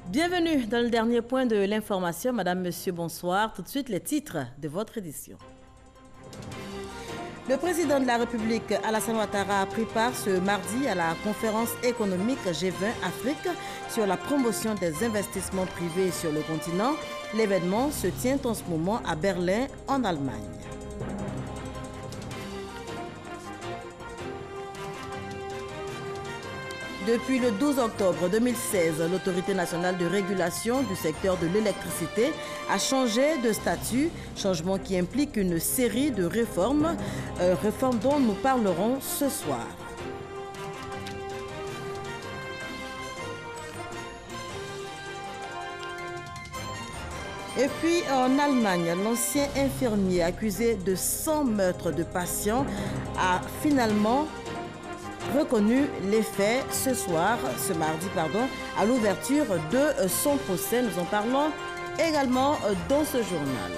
Bienvenue dans le dernier point de l'information. Madame, Monsieur, bonsoir. Tout de suite, les titres de votre édition. Le président de la République, Alassane Ouattara, a pris part ce mardi à la conférence économique G20 Afrique sur la promotion des investissements privés sur le continent. L'événement se tient en ce moment à Berlin, en Allemagne. Depuis le 12 octobre 2016, l'Autorité nationale de régulation du secteur de l'électricité a changé de statut, changement qui implique une série de réformes, dont nous parlerons ce soir. Et puis en Allemagne, l'ancien infirmier accusé de 100 meurtres de patients a finalement reconnu les faits ce mardi, à l'ouverture de son procès. Nous en parlons également dans ce journal.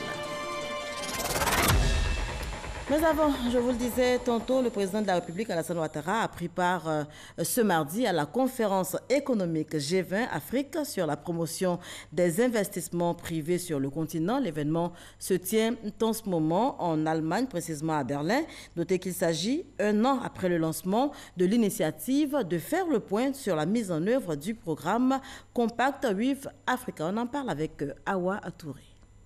Mais avant, je vous le disais tantôt, le président de la République, Alassane Ouattara, a pris part ce mardi à la conférence économique G20 Afrique sur la promotion des investissements privés sur le continent. L'événement se tient en ce moment en Allemagne, précisément à Berlin. Notez qu'il s'agit, un an après le lancement de l'initiative, de faire le point sur la mise en œuvre du programme Compact with Africa. On en parle avec Awa Atouré.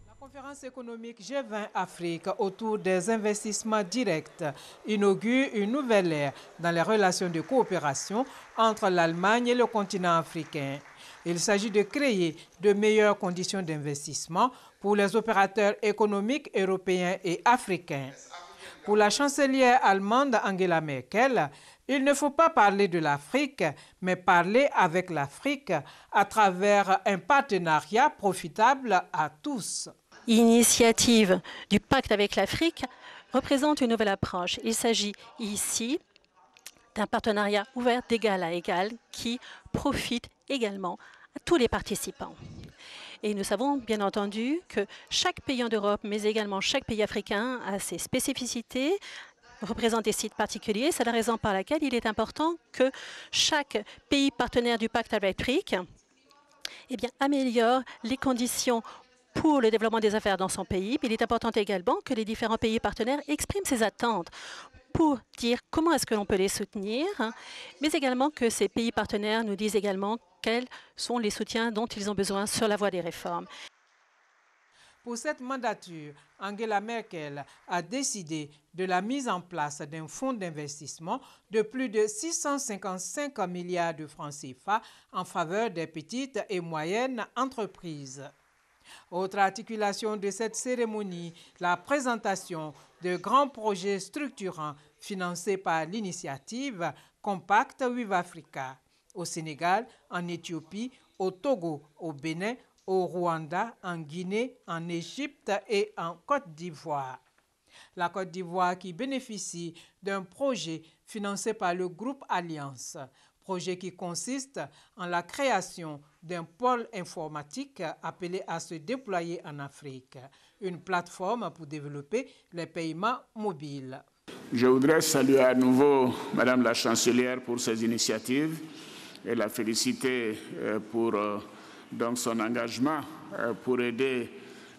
La conférence économique G20 Afrique autour des investissements directs inaugure une nouvelle ère dans les relations de coopération entre l'Allemagne et le continent africain. Il s'agit de créer de meilleures conditions d'investissement pour les opérateurs économiques européens et africains. Pour la chancelière allemande Angela Merkel, il ne faut pas parler de l'Afrique, mais parler avec l'Afrique à travers un partenariat profitable à tous. L'initiative du pacte avec l'Afrique représente une nouvelle approche. Il s'agit ici d'un partenariat ouvert d'égal à égal qui profite également à tous les participants. Et nous savons bien entendu que chaque pays en Europe, mais également chaque pays africain a ses spécificités, représente des sites particuliers. C'est la raison par laquelle il est important que chaque pays partenaire du pacte avec l'Afrique améliore les conditions pour le développement des affaires dans son pays. Il est important également que les différents pays partenaires expriment ses attentes pour dire comment est-ce que l'on peut les soutenir, mais également que ces pays partenaires nous disent également quels sont les soutiens dont ils ont besoin sur la voie des réformes. Pour cette mandature, Angela Merkel a décidé de la mise en place d'un fonds d'investissement de plus de 655 milliards de francs CFA en faveur des petites et moyennes entreprises. Autre articulation de cette cérémonie, la présentation de grands projets structurants financés par l'initiative Compact with Africa au Sénégal, en Éthiopie, au Togo, au Bénin, au Rwanda, en Guinée, en Égypte et en Côte d'Ivoire. La Côte d'Ivoire qui bénéficie d'un projet financé par le groupe Alliance, projet qui consiste en la création d'un pôle informatique appelé à se déployer en Afrique, une plateforme pour développer les paiements mobiles. Je voudrais saluer à nouveau Madame la Chancelière pour ses initiatives et la féliciter pour donc son engagement pour aider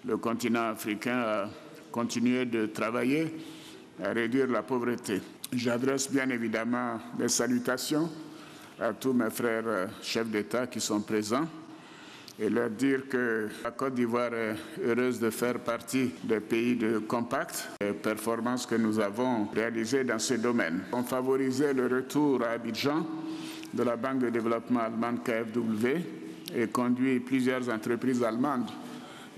le continent africain à continuer de travailler, à réduire la pauvreté. J'adresse bien évidemment mes salutations à tous mes frères chefs d'État qui sont présents et leur dire que la Côte d'Ivoire est heureuse de faire partie des pays de Compact. Les performances que nous avons réalisées dans ce domaine ont favorisé le retour à Abidjan de la Banque de développement allemande KfW et conduit plusieurs entreprises allemandes,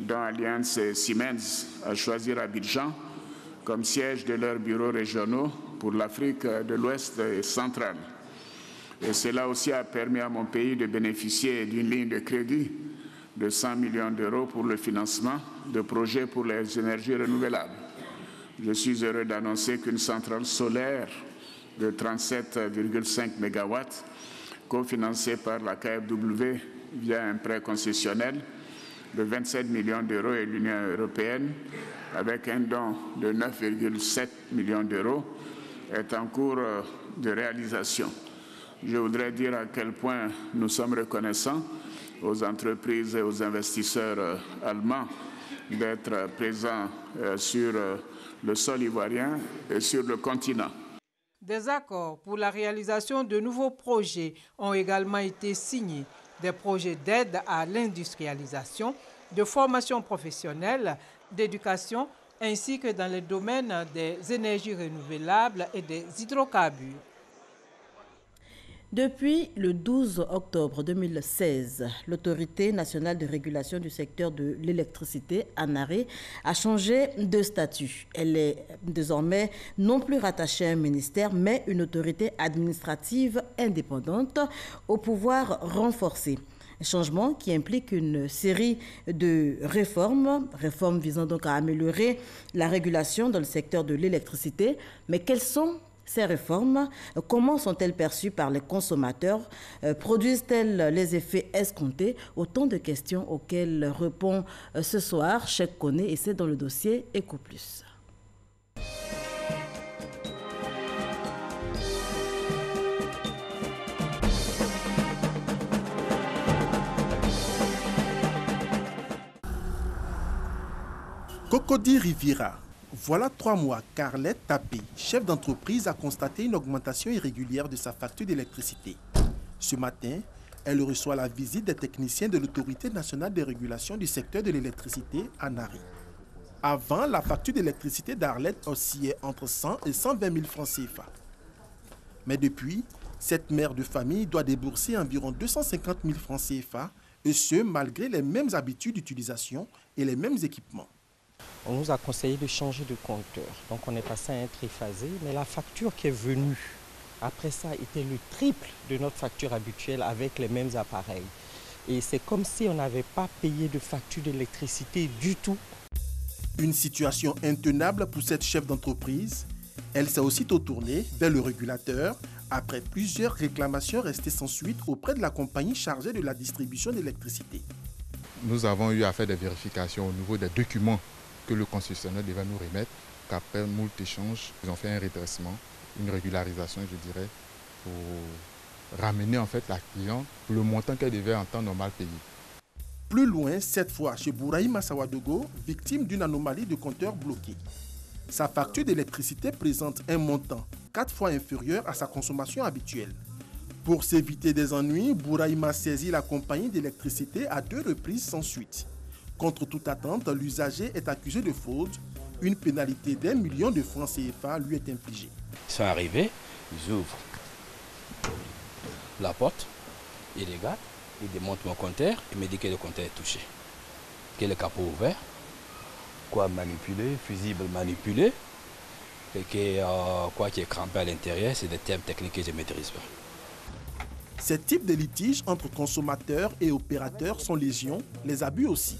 dont Allianz et Siemens, à choisir Abidjan comme siège de leurs bureaux régionaux pour l'Afrique de l'Ouest et centrale. Et cela aussi a permis à mon pays de bénéficier d'une ligne de crédit de 100 millions d'euros pour le financement de projets pour les énergies renouvelables. Je suis heureux d'annoncer qu'une centrale solaire de 37,5 MW, cofinancée par la KfW via un prêt concessionnel de 27 millions d'euros et l'Union européenne, avec un don de 9,7 millions d'euros, est en cours de réalisation. Je voudrais dire à quel point nous sommes reconnaissants aux entreprises et aux investisseurs allemands d'être présents sur le sol ivoirien et sur le continent. Des accords pour la réalisation de nouveaux projets ont également été signés. Des projets d'aide à l'industrialisation, de formation professionnelle, d'éducation, ainsi que dans les domaines des énergies renouvelables et des hydrocarbures. Depuis le 12 octobre 2016, l'Autorité nationale de régulation du secteur de l'électricité, ANARE, a changé de statut. Elle est désormais non plus rattachée à un ministère, mais une autorité administrative indépendante au pouvoir renforcé. Changement qui implique une série de réformes visant donc à améliorer la régulation dans le secteur de l'électricité. Mais quelles sont ces réformes? Comment sont-elles perçues par les consommateurs? Produisent-elles les effets escomptés? Autant de questions auxquelles répond ce soir Cheikh Koné, et c'est dans le dossier EcoPlus. Cocody Riviera. Voilà 3 mois qu'Arlette Tapé, chef d'entreprise, a constaté une augmentation irrégulière de sa facture d'électricité. Ce matin, elle reçoit la visite des techniciens de l'Autorité nationale de régulation du secteur de l'électricité, ANARE. Avant, la facture d'électricité d'Arlette oscillait entre 100 et 120 000 francs CFA. Mais depuis, cette mère de famille doit débourser environ 250 000 francs CFA, et ce, malgré les mêmes habitudes d'utilisation et les mêmes équipements. On nous a conseillé de changer de compteur. Donc on est passé à un triphasé, mais la facture qui est venue après ça était le triple de notre facture habituelle avec les mêmes appareils. Et c'est comme si on n'avait pas payé de facture d'électricité du tout. Une situation intenable pour cette chef d'entreprise. Elle s'est aussitôt tournée vers le régulateur après plusieurs réclamations restées sans suite auprès de la compagnie chargée de la distribution d'électricité. Nous avons eu à faire des vérifications au niveau des documents que le concessionnaire devait nous remettre, qu'après moult échanges, ils ont fait un redressement, une régularisation, je dirais, pour ramener en fait la cliente pour le montant qu'elle devait en temps normal payer. Plus loin, cette fois chez Bouraïma Sawadogo, victime d'une anomalie de compteur bloqué. Sa facture d'électricité présente un montant 4 fois inférieur à sa consommation habituelle. Pour s'éviter des ennuis, Bouraïma saisit la compagnie d'électricité à 2 reprises sans suite. Contre toute attente, l'usager est accusé de fraude. Une pénalité d'1 million de francs CFA lui est infligée. Ils sont arrivés, ils ouvrent la porte, ils regardent, ils démontent mon compteur, ils me disent que le compteur est touché, que le capot est ouvert, quoi manipulé, fusible manipulé, et que quoi qui est crampé à l'intérieur, c'est des termes techniques que je ne maîtrise pas. Ces types de litiges entre consommateurs et opérateurs sont légion, les abus aussi.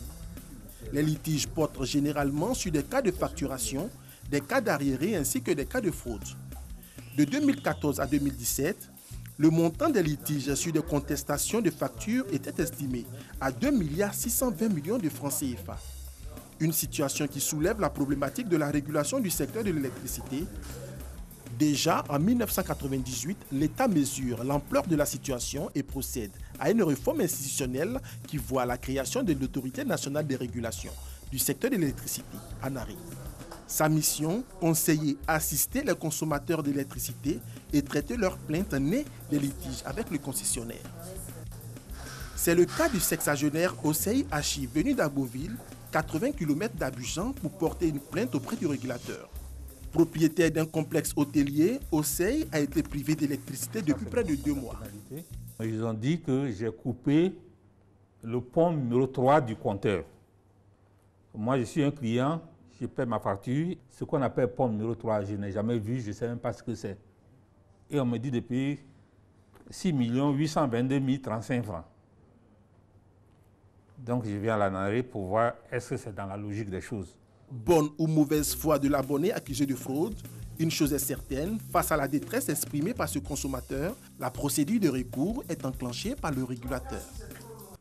Les litiges portent généralement sur des cas de facturation, des cas d'arriérés ainsi que des cas de fraude. De 2014 à 2017, le montant des litiges sur des contestations de factures était estimé à 2 620 millions de francs CFA. Une situation qui soulève la problématique de la régulation du secteur de l'électricité. Déjà en 1998, l'État mesure l'ampleur de la situation et procède à une réforme institutionnelle qui voit la création de l'Autorité nationale de régulation du secteur de l'électricité, ANARE. Sa mission, conseiller, assister les consommateurs d'électricité et traiter leurs plaintes nées des litiges avec le concessionnaire. C'est le cas du sexagénaire Osei Hachi, venu d'Agboville, 80 km d'Abidjan, pour porter une plainte auprès du régulateur. Propriétaire d'un complexe hôtelier, Osei a été privé d'électricité depuis près de 2 mois. Ils ont dit que j'ai coupé le pont numéro 3 du compteur. Moi, je suis un client, je paie ma facture. Ce qu'on appelle pont numéro 3, je n'ai jamais vu, je ne sais même pas ce que c'est. Et on me dit depuis 6 822 035 francs. Donc, je viens à l'ANARE pour voir est-ce que c'est dans la logique des choses. Bonne ou mauvaise foi de l'abonné accusé de fraude, une chose est certaine, face à la détresse exprimée par ce consommateur, la procédure de recours est enclenchée par le régulateur.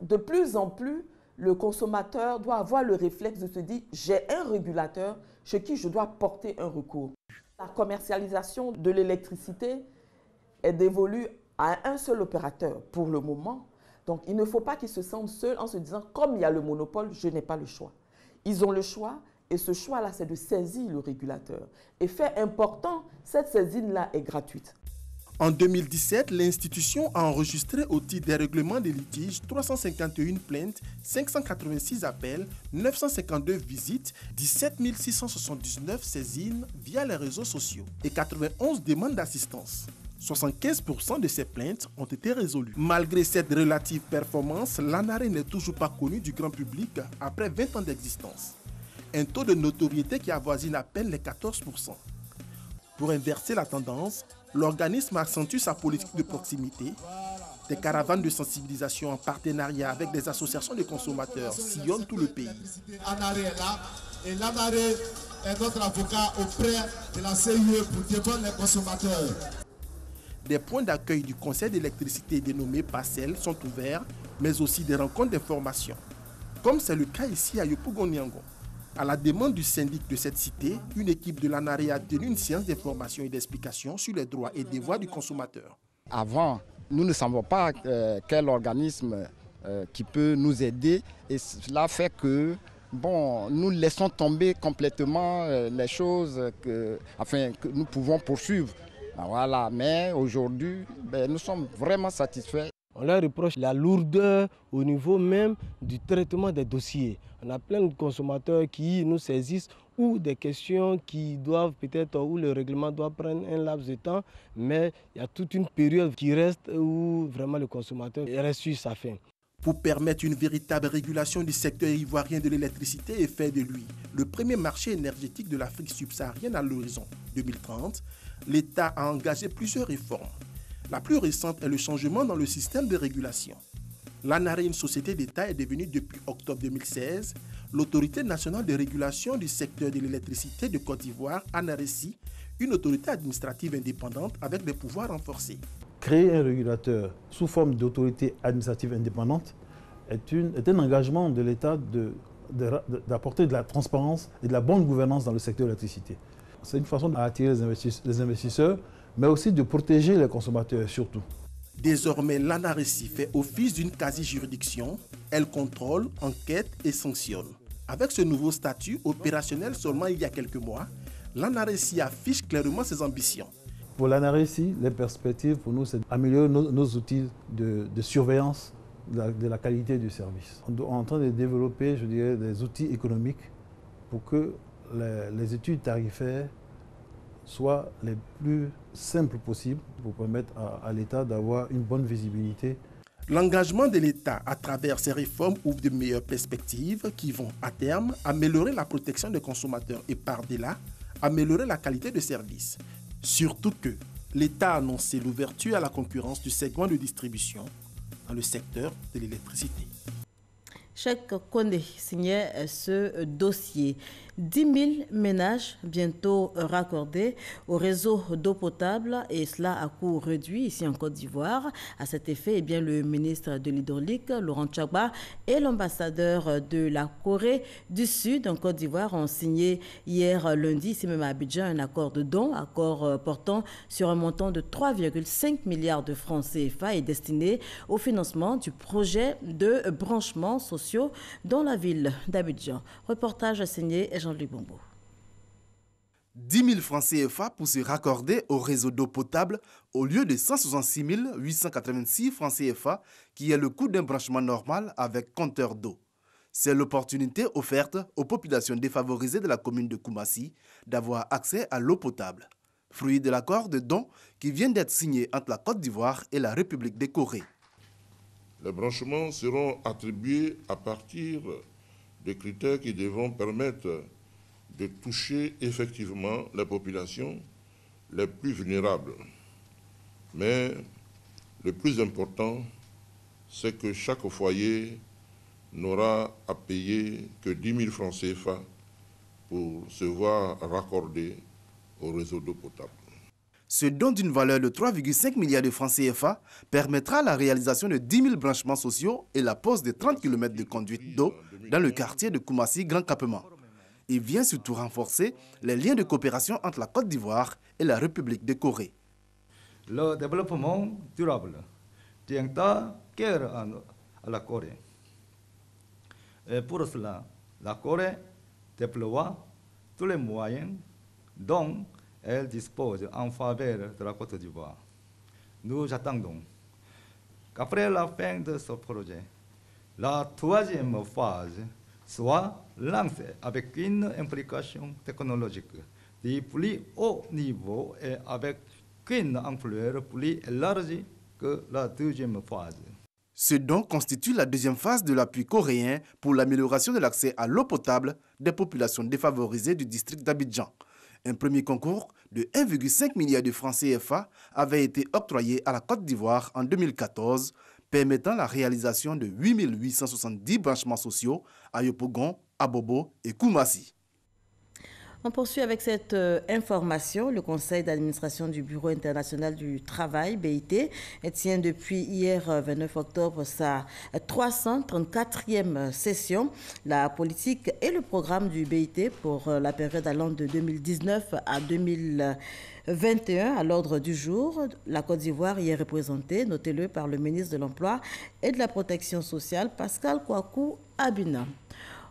De plus en plus, le consommateur doit avoir le réflexe de se dire « j'ai un régulateur chez qui je dois porter un recours ». La commercialisation de l'électricité est dévolue à un seul opérateur pour le moment, Donc, il ne faut pas qu'ils se sentent seuls en se disant, comme il y a le monopole, je n'ai pas le choix. Ils ont le choix, et ce choix-là, c'est de saisir le régulateur. Et fait important, cette saisine-là est gratuite. En 2017, l'institution a enregistré au titre des règlements des litiges 351 plaintes, 586 appels, 952 visites, 17 679 saisines via les réseaux sociaux et 91 demandes d'assistance. 75% de ces plaintes ont été résolues. Malgré cette relative performance, l'ANARE n'est toujours pas connu du grand public après 20 ans d'existence. Un taux de notoriété qui avoisine à peine les 14%. Pour inverser la tendance, l'organisme accentue sa politique de proximité. Des caravanes de sensibilisation en partenariat avec des associations de consommateurs sillonnent tout le pays. ANARE est là et l'ANARE est notre avocat auprès de la CIE pour défendre les consommateurs. Des points d'accueil du Conseil d'électricité dénommés PACEL sont ouverts, mais aussi des rencontres d'information. Comme c'est le cas ici à Yopougon-Niangon. À la demande du syndic de cette cité, une équipe de l'ANARE a tenu une séance d'information et d'explication sur les droits et devoirs du consommateur. Avant, nous ne savons pas quel organisme qui peut nous aider et cela fait que nous laissons tomber complètement les choses afin que nous pouvons poursuivre. Voilà. Mais aujourd'hui, nous sommes vraiment satisfaits. On leur reproche la lourdeur au niveau même du traitement des dossiers. On a plein de consommateurs qui nous saisissent ou des questions qui doivent peut-être, où le règlement doit prendre un laps de temps, mais il y a toute une période qui reste où vraiment le consommateur reste sur sa faim. Pour permettre une véritable régulation du secteur ivoirien de l'électricité et faire de lui le premier marché énergétique de l'Afrique subsaharienne à l'horizon 2030, l'État a engagé plusieurs réformes. La plus récente est le changement dans le système de régulation. L'ANARE, une société d'État, est devenue depuis octobre 2016 l'autorité nationale de régulation du secteur de l'électricité de Côte d'Ivoire, ANARECI, une autorité administrative indépendante avec des pouvoirs renforcés. Créer un régulateur sous forme d'autorité administrative indépendante est un engagement de l'État d'apporter de la transparence et de la bonne gouvernance dans le secteur de l'électricité. C'est une façon d'attirer les investisseurs, mais aussi de protéger les consommateurs surtout. Désormais, l'ANARECI fait office d'une quasi-juridiction. Elle contrôle, enquête et sanctionne. Avec ce nouveau statut opérationnel seulement il y a quelques mois, l'ANARECI affiche clairement ses ambitions. Pour l'ANARECI, les perspectives pour nous, c'est d'améliorer nos outils de surveillance de la qualité du service. On est en train de développer, je dirais, des outils économiques pour que les études tarifaires soient les plus simples possibles pour permettre à l'État d'avoir une bonne visibilité. L'engagement de l'État à travers ces réformes ouvre de meilleures perspectives qui vont, à terme, améliorer la protection des consommateurs et par-delà, améliorer la qualité de service. Surtout que l'État a annoncé l'ouverture à la concurrence du segment de distribution dans le secteur de l'électricité. Cheikh Kondé signait ce dossier. 10 000 ménages bientôt raccordés au réseau d'eau potable et cela à coût réduit ici en Côte d'Ivoire. À cet effet, le ministre de l'Hydraulique, Laurent Tchagba, et l'ambassadeur de la Corée du Sud en Côte d'Ivoire ont signé hier lundi, ici même à Abidjan, un accord de don, accord portant sur un montant de 3,5 milliards de francs CFA et destiné au financement du projet de branchement sociaux dans la ville d'Abidjan. Reportage signé Jean-Luc Bombo. 10 000 francs CFA pour se raccorder au réseau d'eau potable au lieu de 166 886 francs CFA qui est le coût d'un branchement normal avec compteur d'eau. C'est l'opportunité offerte aux populations défavorisées de la commune de Koumassi d'avoir accès à l'eau potable. Fruit de l'accord de don qui vient d'être signé entre la Côte d'Ivoire et la République de Corée. Les branchements seront attribués à partir des critères qui devront permettre de toucher effectivement les populations les plus vulnérables. Mais le plus important, c'est que chaque foyer n'aura à payer que 10 000 francs CFA pour se voir raccordé au réseau d'eau potable. Ce don d'une valeur de 3,5 milliards de francs CFA permettra la réalisation de 10 000 branchements sociaux et la pose de 30 km de conduite d'eau dans le quartier de Koumassi Grand Campement. Il vient surtout renforcer les liens de coopération entre la Côte d'Ivoire et la République de Corée. Le développement durable tient à cœur à la Corée. Et pour cela, la Corée déploie tous les moyens dont elle dispose en faveur de la Côte d'Ivoire. Nous attendons qu'après la fin de ce projet, la troisième phase soit lancée avec une implication technologique du plus haut niveau et avec une ampleur plus élargie que la deuxième phase. Ce don constitue la deuxième phase de l'appui coréen pour l'amélioration de l'accès à l'eau potable des populations défavorisées du district d'Abidjan. Un premier concours de 1,5 milliard de francs CFA avait été octroyé à la Côte d'Ivoire en 2014, permettant la réalisation de 8 870 branchements sociaux à Yopougon, Abobo et Koumassi. On poursuit avec cette information. Le conseil d'administration du Bureau international du travail, BIT, tient depuis hier 29 octobre sa 334e session. La politique et le programme du BIT pour la période allant de 2019 à 2021 à l'ordre du jour. La Côte d'Ivoire y est représentée, notez-le, par le ministre de l'Emploi et de la Protection sociale, Pascal Kouakou Abina.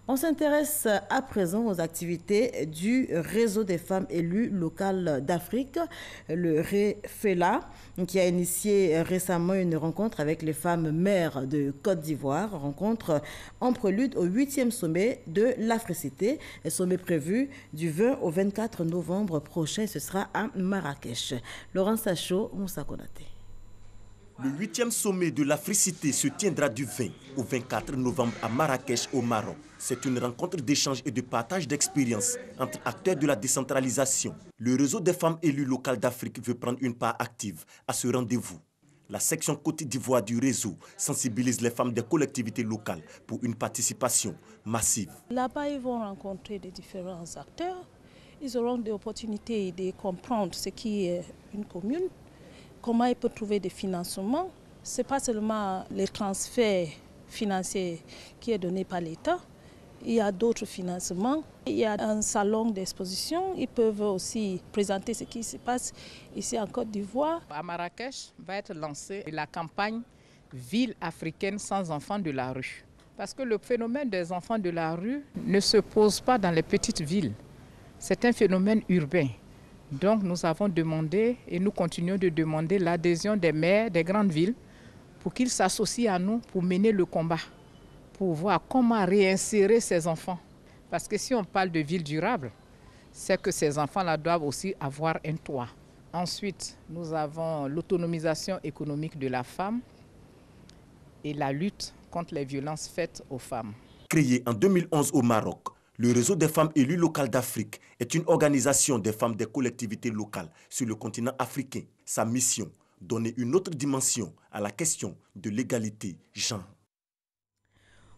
On s'intéresse à présent aux activités du réseau des femmes élues locales d'Afrique, le REFELA, qui a initié récemment une rencontre avec les femmes maires de Côte d'Ivoire, rencontre en prélude au 8e sommet de l'Africité, sommet prévu du 20 au 24 novembre prochain, ce sera à Marrakech. Laurent Sacho, Moussa Konaté. Le 8e sommet de l'Africité se tiendra du 20 au 24 novembre à Marrakech, au Maroc. C'est une rencontre d'échange et de partage d'expériences entre acteurs de la décentralisation. Le réseau des femmes élues locales d'Afrique veut prendre une part active à ce rendez-vous. La section Côte d'Ivoire du réseau sensibilise les femmes des collectivités locales pour une participation massive. Là-bas, ils vont rencontrer des différents acteurs. Ils auront des opportunités de comprendre ce qui est une commune, comment ils peuvent trouver des financements. Ce n'est pas seulement les transferts financiers qui est donné par l'État. Il y a d'autres financements. Il y a un salon d'exposition. Ils peuvent aussi présenter ce qui se passe ici en Côte d'Ivoire. À Marrakech va être lancée la campagne Ville africaine sans enfants de la rue. Parce que le phénomène des enfants de la rue ne se pose pas dans les petites villes. C'est un phénomène urbain. Donc nous avons demandé et nous continuons de demander l'adhésion des maires des grandes villes pour qu'ils s'associent à nous pour mener le combat, pour voir comment réinsérer ces enfants. Parce que si on parle de ville durable, c'est que ces enfants-là doivent aussi avoir un toit. Ensuite, nous avons l'autonomisation économique de la femme et la lutte contre les violences faites aux femmes. Créé en 2011 au Maroc, le réseau des femmes élues locales d'Afrique est une organisation des femmes des collectivités locales sur le continent africain. Sa mission, donner une autre dimension à la question de l'égalité genre.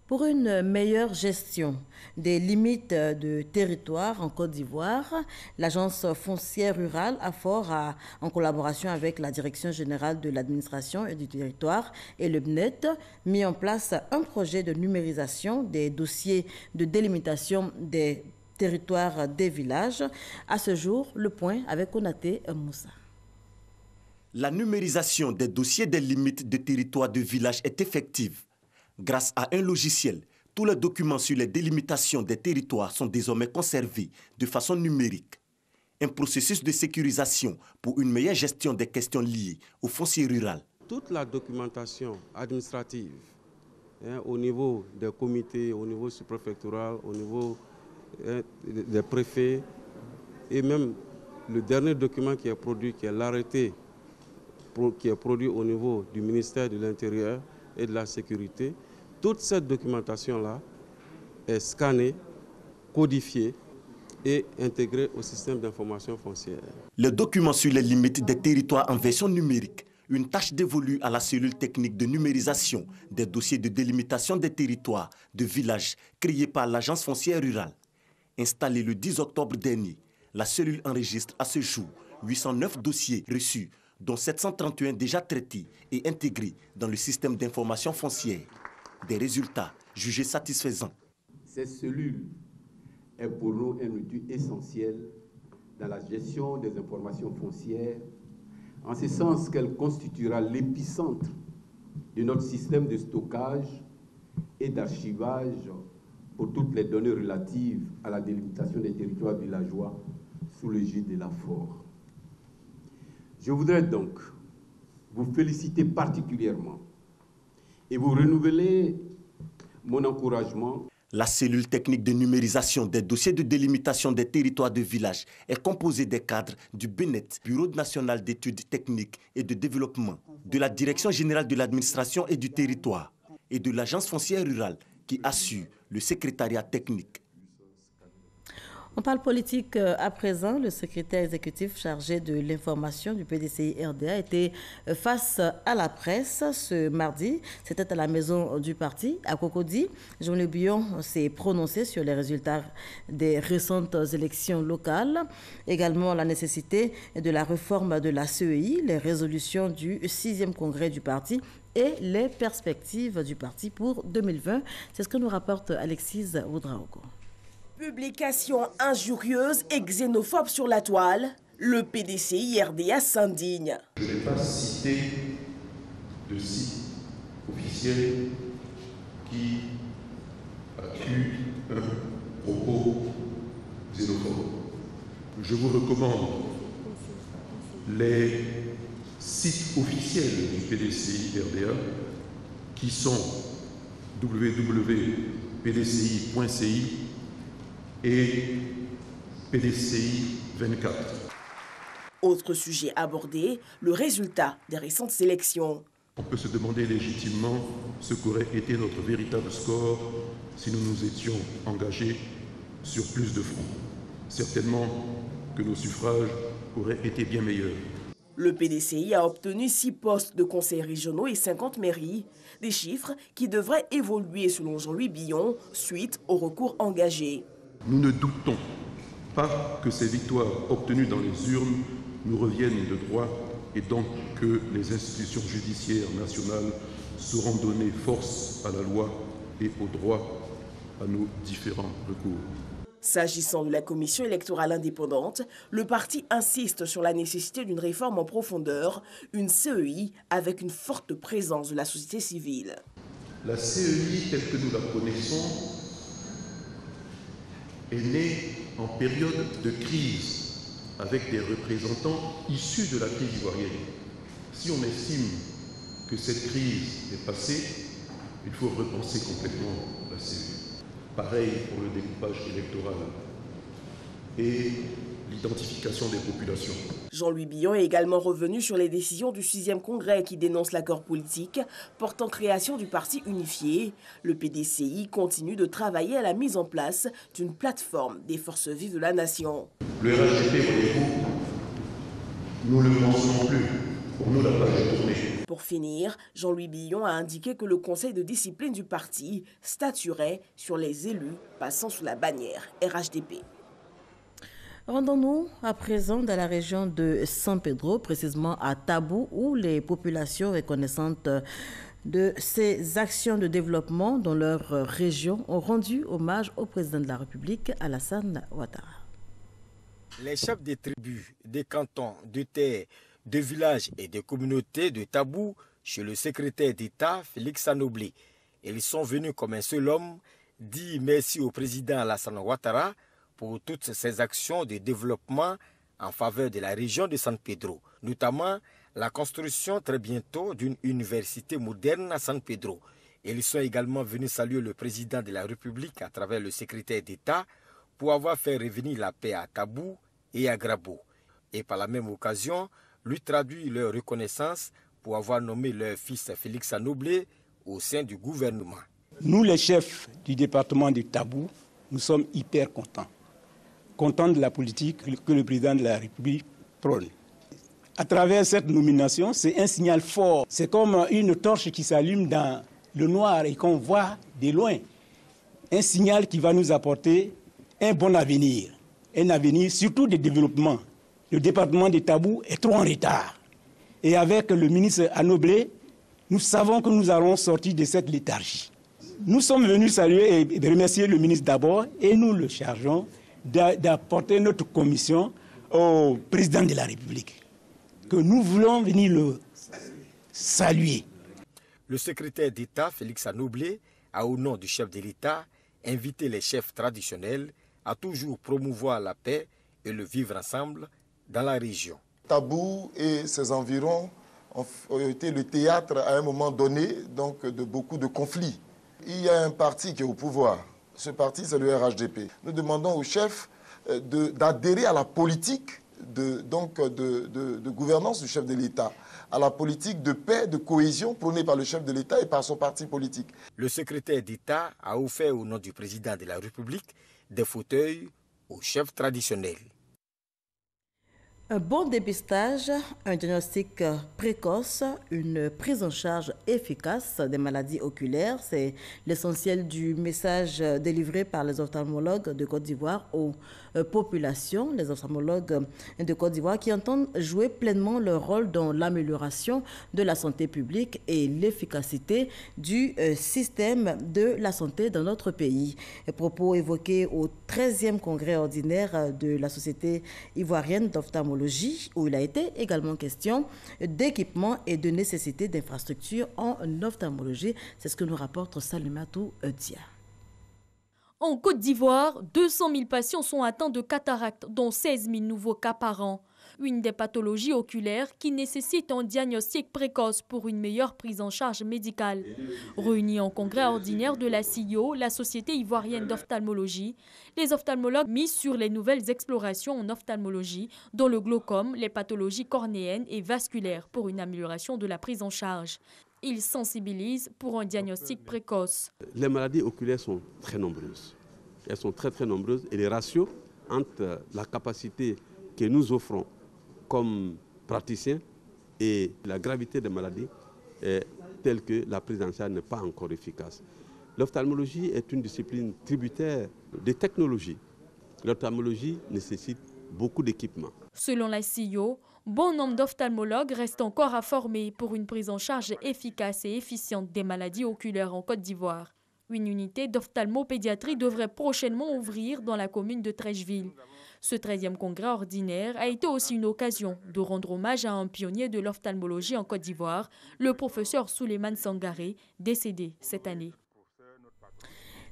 Pour une meilleure gestion des limites de territoire en Côte d'Ivoire, l'Agence foncière rurale AFOR a, en collaboration avec la Direction générale de l'administration et du territoire et le BNET, mis en place un projet de numérisation des dossiers de délimitation des territoires des villages. À ce jour, le point avec Konaté Moussa. La numérisation des dossiers des limites de territoire de village est effective. Grâce à un logiciel, tous les documents sur les délimitations des territoires sont désormais conservés de façon numérique. Un processus de sécurisation pour une meilleure gestion des questions liées au foncier rural. Toute la documentation administrative, au niveau des comités, au niveau sous-préfectoral, au niveau des préfets, et même le dernier document qui est produit, qui est l'arrêté qui est produit au niveau du ministère de l'Intérieur et de la Sécurité, toute cette documentation-là est scannée, codifiée et intégrée au système d'information foncière. Les documents sur les limites des territoires en version numérique, une tâche dévolue à la cellule technique de numérisation des dossiers de délimitation des territoires de villages créée par l'Agence foncière rurale. Installée le 10 octobre dernier, la cellule enregistre à ce jour 809 dossiers reçus, dont 731 déjà traités et intégrés dans le système d'information foncière. Des résultats jugés satisfaisants. Cette cellule est pour nous un outil essentiel dans la gestion des informations foncières, en ce sens qu'elle constituera l'épicentre de notre système de stockage et d'archivage pour toutes les données relatives à la délimitation des territoires villageois sous l'égide de l'AFOR. Je voudrais donc vous féliciter particulièrement et vous renouveler mon encouragement. La cellule technique de numérisation des dossiers de délimitation des territoires de village est composée des cadres du BNET, Bureau national d'études techniques et de développement, de la Direction générale de l'administration et du territoire et de l'Agence foncière rurale qui assure le secrétariat technique. On parle politique à présent. Le secrétaire exécutif chargé de l'information du PDCI RDA était face à la presse ce mardi. C'était à la maison du parti, à Cocody. Jean-Luc Billon s'est prononcé sur les résultats des récentes élections locales. Également la nécessité de la réforme de la CEI, les résolutions du 6e congrès du parti et les perspectives du parti pour 2020. C'est ce que nous rapporte Alexis Oudraogo. Publication injurieuse et xénophobe sur la toile, le PDCI RDA s'indigne. Je n'ai pas cité de site officiel qui accuse un propos xénophobe. Je vous recommande les sites officiels du PDCI RDA qui sont www.pdci.ci et PDCI 24. Autre sujet abordé, le résultat des récentes élections. On peut se demander légitimement ce qu'aurait été notre véritable score si nous nous étions engagés sur plus de fronts. Certainement que nos suffrages auraient été bien meilleurs. Le PDCI a obtenu 6 postes de conseils régionaux et 50 mairies, des chiffres qui devraient évoluer selon Jean-Louis Billon suite au recours engagé. Nous ne doutons pas que ces victoires obtenues dans les urnes nous reviennent de droit et donc que les institutions judiciaires nationales sauront donner force à la loi et au droit à nos différents recours. S'agissant de la commission électorale indépendante, le parti insiste sur la nécessité d'une réforme en profondeur, une CEI avec une forte présence de la société civile. La CEI telle que nous la connaissons est née en période de crise avec des représentants issus de la crise ivoirienne. Si on estime que cette crise est passée, il faut repenser complètement la CEI. Pareil pour le découpage électoral et l'identification des populations. Jean-Louis Billon est également revenu sur les décisions du 6e congrès qui dénonce l'accord politique portant création du parti unifié. Le PDCI continue de travailler à la mise en place d'une plateforme des forces vives de la nation. Le RHDP, voyez-vous, nous ne le pensons plus. Pour nous, la page est tournée. Pour finir, Jean-Louis Billon a indiqué que le conseil de discipline du parti statuerait sur les élus passant sous la bannière RHDP. Rendons-nous à présent dans la région de San Pedro, précisément à Tabou, où les populations reconnaissantes de ces actions de développement dans leur région ont rendu hommage au président de la République, Alassane Ouattara. Les chefs des tribus, des cantons, de terres, de villages et de communautés de Tabou, chez le secrétaire d'État Félix Anoblé, ils sont venus comme un seul homme dire merci au président Alassane Ouattara pour toutes ces actions de développement en faveur de la région de San Pedro, notamment la construction très bientôt d'une université moderne à San Pedro. Ils sont également venus saluer le président de la République à travers le secrétaire d'État pour avoir fait revenir la paix à Tabou et à Grabo. Et par la même occasion, lui traduit leur reconnaissance pour avoir nommé leur fils Félix Anoblé au sein du gouvernement. Nous, les chefs du département de Tabou, nous sommes hyper contents. Contents de la politique que le président de la République prône. À travers cette nomination, c'est un signal fort. C'est comme une torche qui s'allume dans le noir et qu'on voit de loin. Un signal qui va nous apporter un bon avenir. Un avenir surtout de développement. Le département de Tabou est trop en retard. Et avec le ministre Anoblé, nous savons que nous allons sortir de cette léthargie. Nous sommes venus saluer et remercier le ministre d'abord et nous le chargeons d'apporter notre commission au président de la République, que nous voulons venir le saluer. Le secrétaire d'État, Félix Anoblé, a, au nom du chef de l'État, invité les chefs traditionnels à toujours promouvoir la paix et le vivre ensemble dans la région. Tabou et ses environs ont été le théâtre à un moment donné donc de beaucoup de conflits. Il y a un parti qui est au pouvoir. Ce parti, c'est le RHDP. Nous demandons aux chefs d'adhérer à la politique de gouvernance du chef de l'État, à la politique de paix, de cohésion prônée par le chef de l'État et par son parti politique. Le secrétaire d'État a offert au nom du président de la République des fauteuils aux chefs traditionnels. Un bon dépistage, un diagnostic précoce, une prise en charge efficace des maladies oculaires, c'est l'essentiel du message délivré par les ophtalmologues de Côte d'Ivoire aux populations, les ophtalmologues de Côte d'Ivoire qui entendent jouer pleinement leur rôle dans l'amélioration de la santé publique et l'efficacité du système de la santé dans notre pays. Propos évoqués au 13e congrès ordinaire de la Société ivoirienne d'ophtalmologie, où il a été également question d'équipement et de nécessité d'infrastructures en ophtalmologie. C'est ce que nous rapporte Salimatou Dia. En Côte d'Ivoire, 200 000 patients sont atteints de cataracte, dont 16 000 nouveaux cas par an. Une des pathologies oculaires qui nécessite un diagnostic précoce pour une meilleure prise en charge médicale. Réunis en congrès ordinaire de la CIO, la Société ivoirienne d'ophtalmologie, les ophtalmologues misent sur les nouvelles explorations en ophtalmologie, dont le glaucome, les pathologies cornéennes et vasculaires pour une amélioration de la prise en charge. Ils sensibilisent pour un diagnostic précoce. Les maladies oculaires sont très nombreuses. Elles sont très nombreuses et les ratios entre la capacité que nous offrons comme praticiens et la gravité des maladies est telle que la prise en charge n'est pas encore efficace. L'ophtalmologie est une discipline tributaire des technologies. L'ophtalmologie nécessite beaucoup d'équipements. Selon la CIO, bon nombre d'ophtalmologues restent encore à former pour une prise en charge efficace et efficiente des maladies oculaires en Côte d'Ivoire. Une unité d'ophtalmopédiatrie devrait prochainement ouvrir dans la commune de Trècheville. Ce 13e congrès ordinaire a été aussi une occasion de rendre hommage à un pionnier de l'ophtalmologie en Côte d'Ivoire, le professeur Souleymane Sangaré, décédé cette année.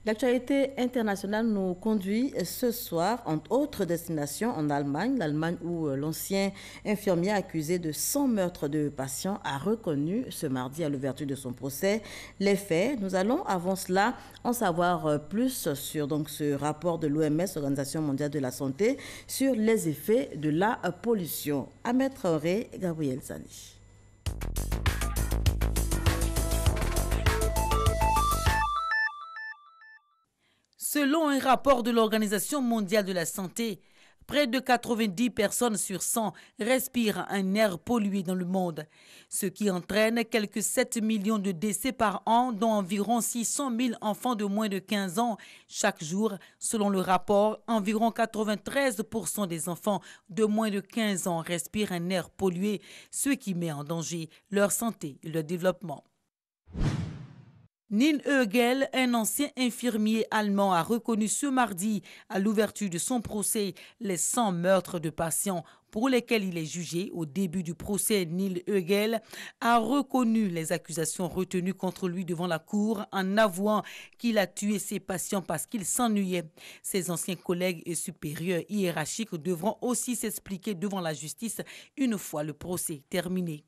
L'actualité internationale nous conduit ce soir, entre autres destinations, en Allemagne. L'Allemagne où l'ancien infirmier accusé de 100 meurtres de patients a reconnu ce mardi à l'ouverture de son procès les faits. Nous allons avant cela en savoir plus sur ce rapport de l'OMS, Organisation mondiale de la santé, sur les effets de la pollution. Ahmed Traoré, Gabriel Zani. Selon un rapport de l'Organisation mondiale de la santé, près de 90 personnes sur 100 respirent un air pollué dans le monde, ce qui entraîne quelques 7 millions de décès par an, dont environ 600 000 enfants de moins de 15 ans. Chaque jour, selon le rapport, environ 93% des enfants de moins de 15 ans respirent un air pollué, ce qui met en danger leur santé et leur développement. Nils Oegel, un ancien infirmier allemand, a reconnu ce mardi, à l'ouverture de son procès, les 100 meurtres de patients pour lesquels il est jugé. Au début du procès, Nils Oegel a reconnu les accusations retenues contre lui devant la cour en avouant qu'il a tué ses patients parce qu'il s'ennuyait. Ses anciens collègues et supérieurs hiérarchiques devront aussi s'expliquer devant la justice une fois le procès terminé.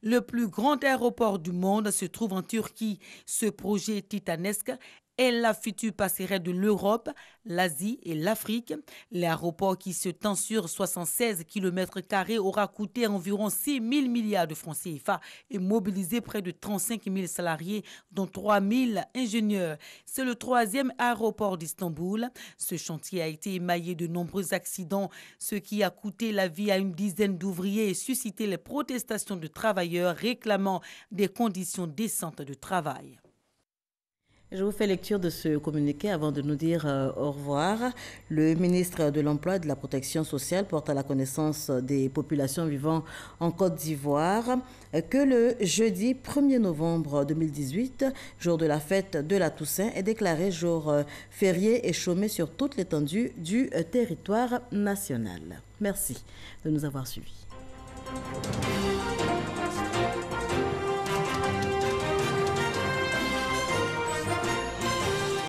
Le plus grand aéroport du monde se trouve en Turquie. Ce projet titanesque est la future passerelle de l'Europe, l'Asie et l'Afrique. L'aéroport qui s'étend sur 76 km² aura coûté environ 6 000 milliards de francs CFA et mobilisé près de 35 000 salariés, dont 3 000 ingénieurs. C'est le 3e aéroport d'Istanbul. Ce chantier a été émaillé de nombreux accidents, ce qui a coûté la vie à une dizaine d'ouvriers et suscité les protestations de travailleurs réclamant des conditions décentes de travail. Je vous fais lecture de ce communiqué avant de nous dire au revoir. Le ministre de l'Emploi et de la Protection sociale porte à la connaissance des populations vivant en Côte d'Ivoire que le jeudi 1er novembre 2018, jour de la fête de la Toussaint, est déclaré jour férié et chômé sur toute l'étendue du territoire national. Merci de nous avoir suivis.